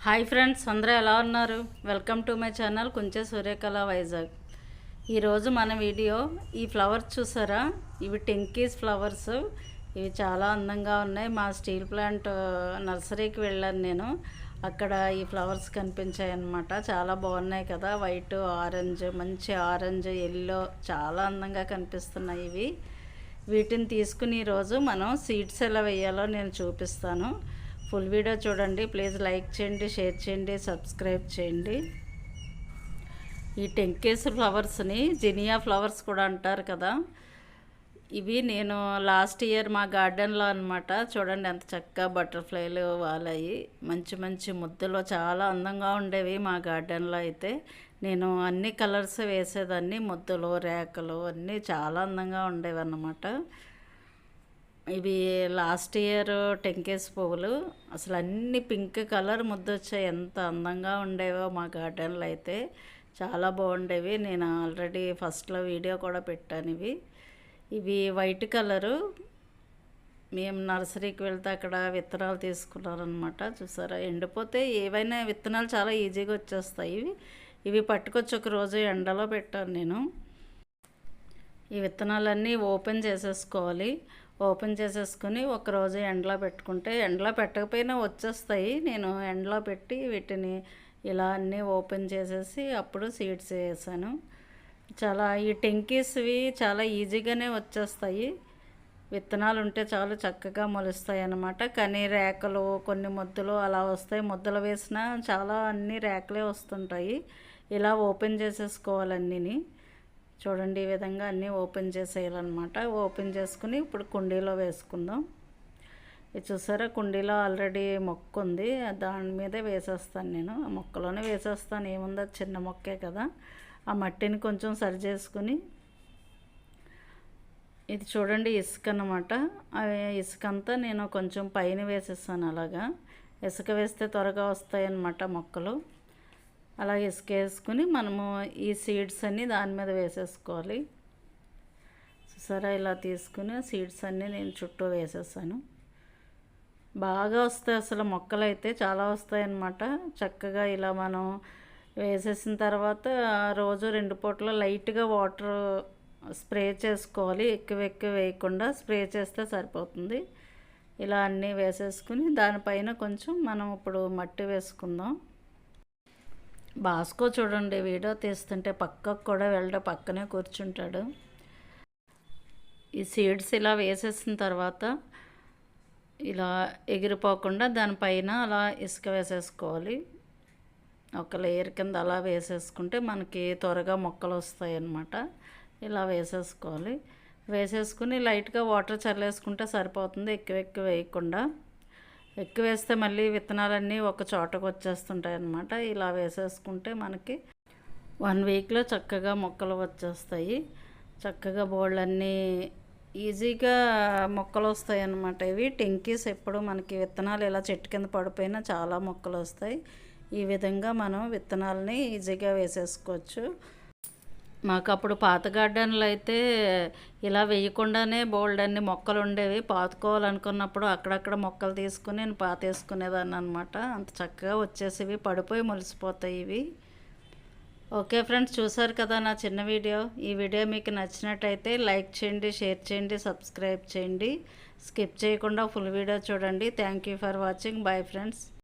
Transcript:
Hi friends, అందరూ ఎలా ఉన్నారు? Welcome to my channel Kunche Suryakala Vizag. ఈరోజు మన వీడియో ఈ ఫ్లవర్స్ చూసారా? ఇవి టెంకీస్ ఫ్లవర్స్. ఇవి చాలా అందంగా ఉన్నాయి. మా స్టీల్ ప్లాంట్ నర్సరీకి వెళ్ళాను నేను. అక్కడ ఈ ఫ్లవర్స్ కనిపించాయి అన్నమాట. చాలా బాగున్నాయి కదా, వైట్ ఆరెంజ్, మంచి ఆరెంజ్ ఎల్లో, చాలా అందంగా కనిపిస్తున్నాయి ఇవి. వీటిని తీసుకుని ఈరోజు మనం సీడ్స్ ఎలా వేయాలో నేను చూపిస్తాను. ఫుల్ వీడియో చూడండి. ప్లీజ్ లైక్ చేయండి, షేర్ చేయండి, సబ్స్క్రైబ్ చేయండి. ఈ టెంకేస్ ఫ్లవర్స్ని జినియా ఫ్లవర్స్ కూడా అంటారు కదా. ఇవి నేను లాస్ట్ ఇయర్ మా గార్డెన్లో అనమాట. చూడండి ఎంత చక్కగా బటర్ఫ్లైలు వాలాయి. మంచి మంచి ముద్దలు చాలా అందంగా ఉండేవి మా గార్డెన్లో. అయితే నేను అన్ని కలర్స్ వేసేదాన్ని. ముద్దలు, రేకలు అన్నీ చాలా అందంగా ఉండేవి అన్నమాట. ఇవి లాస్ట్ ఇయర్ టెంకేస్ పువ్వులు. అసలు అన్ని పింక్ కలర్ ముద్దొచ్చాయి. ఎంత అందంగా ఉండేవో మా గార్డెన్లో. అయితే చాలా బాగుండేవి. నేను ఆల్రెడీ ఫస్ట్లో వీడియో కూడా పెట్టాను. ఇవి వైట్ కలరు. మేము నర్సరీకి వెళ్తే అక్కడ విత్తనాలు తీసుకున్నారనమాట. చూసారా, ఎండిపోతే ఏవైనా విత్తనాలు చాలా ఈజీగా వచ్చేస్తాయి. ఇవి పట్టుకొచ్చి ఒక రోజు ఎండలో పెట్టాను నేను. ఈ విత్తనాలన్నీ ఓపెన్ చేసేసుకోవాలి. ఓపెన్ చేసేసుకుని ఒకరోజు ఎండలో పెట్టుకుంటే, ఎండలో పెట్టకపోయినా వచ్చేస్తాయి. నేను ఎండలో పెట్టి వీటిని ఇలా అన్నీ ఓపెన్ చేసేసి అప్పుడు సీడ్స్ వేసాను. చాలా ఈ టెంకీస్వి చాలా ఈజీగానే వచ్చేస్తాయి. విత్తనాలు ఉంటే చాలు చక్కగా మొలుస్తాయి అన్నమాట. కానీ రేకలు, కొన్ని ముద్దలు అలా వస్తాయి. ముద్దలు వేసినా చాలా అన్ని రేకలే వస్తుంటాయి. ఇలా ఓపెన్ చేసేసుకోవాలన్నీని. చూడండి, ఈ విధంగా అన్నీ ఓపెన్ చేసేయాలన్నమాట. ఓపెన్ చేసుకుని ఇప్పుడు కుండీలో వేసుకుందాం. ఇది చూసారా, కుండీలో ఆల్రెడీ మొక్క ఉంది. దాని మీదే వేసేస్తాను నేను. ఆ మొక్కలోనే వేసేస్తాను. ఏముంది, చిన్న మొక్కే కదా. ఆ మట్టిని కొంచెం సరి చేసుకుని, ఇది చూడండి ఇసుక అన్నమాట. ఆ ఇసుక అంతా నేను కొంచెం పైన వేసేస్తాను. అలాగా ఇసుక వేస్తే త్వరగా వస్తాయి అన్నమాట మొక్కలు. అలా ఇసుక వేసుకుని మనము ఈ సీడ్స్ అన్నీ దాని మీద వేసేసుకోవాలి. చూసారా, ఇలా తీసుకుని సీడ్స్ అన్నీ నేను చుట్టూ వేసేసాను. బాగా వస్తాయి అసలు మొక్కలు అయితే చాలా వస్తాయి అన్నమాట. చక్కగా ఇలా మనం వేసేసిన తర్వాత రోజు 2 పూటలు లైట్గా వాటర్ స్ప్రే చేసుకోవాలి. ఎక్కువ వేయకుండా స్ప్రే చేస్తే సరిపోతుంది. ఇలా అన్నీ వేసేసుకుని దానిపైన కొంచెం మనం ఇప్పుడు మట్టి వేసుకుందాం. బాస్కో చూడండి, వీడియో తీస్తుంటే పక్కకు కూడా వెళ్ళడం, పక్కనే కూర్చుంటాడు. ఈ సీడ్స్ ఇలా వేసేసిన తర్వాత ఇలా ఎగిరిపోకుండా దానిపైన అలా ఇసుక వేసేసుకోవాలి. ఒక లేయర్ కింద అలా వేసేసుకుంటే మనకి త్వరగా మొక్కలు వస్తాయి అన్నమాట. ఇలా వేసేసుకోవాలి. వేసేసుకుని లైట్గా వాటర్ చల్లేసుకుంటే సరిపోతుంది. ఎక్కువ వేయకుండా. ఎక్కువ వేస్తే మళ్ళీ విత్తనాలన్నీ ఒక చోటకు వచ్చేస్తుంటాయి అన్నమాట. ఇలా వేసేసుకుంటే మనకి 1 వీక్లో చక్కగా మొక్కలు వచ్చేస్తాయి. చక్కగా బోళ్ళన్నీ ఈజీగా మొక్కలు వస్తాయి అన్నమాట. ఇవి టెంకీస్. ఎప్పుడు మనకి విత్తనాలు ఇలా చెట్టు కింద పడిపోయినా చాలా మొక్కలు వస్తాయి. ఈ విధంగా మనం విత్తనాలని ఈజీగా వేసేసుకోవచ్చు. మాకు అప్పుడు పాత గార్డెన్లో అయితే ఇలా వేయకుండానే బోల్డన్ని మొక్కలు ఉండేవి. పాతుకోవాలనుకున్నప్పుడు అక్కడక్కడ మొక్కలు తీసుకుని నేను పాతేసుకునేదాన్ని అనమాట. అంత చక్కగా వచ్చేసివి, పడిపోయి మొలిసిపోతాయి ఇవి. ఓకే ఫ్రెండ్స్, చూసారు కదా నా చిన్న వీడియో. ఈ వీడియో మీకు నచ్చినట్టయితే లైక్ చేయండి, షేర్ చేయండి, సబ్స్క్రైబ్ చేయండి. స్కిప్ చేయకుండా ఫుల్ వీడియో చూడండి. Thank you for watching. Bye friends.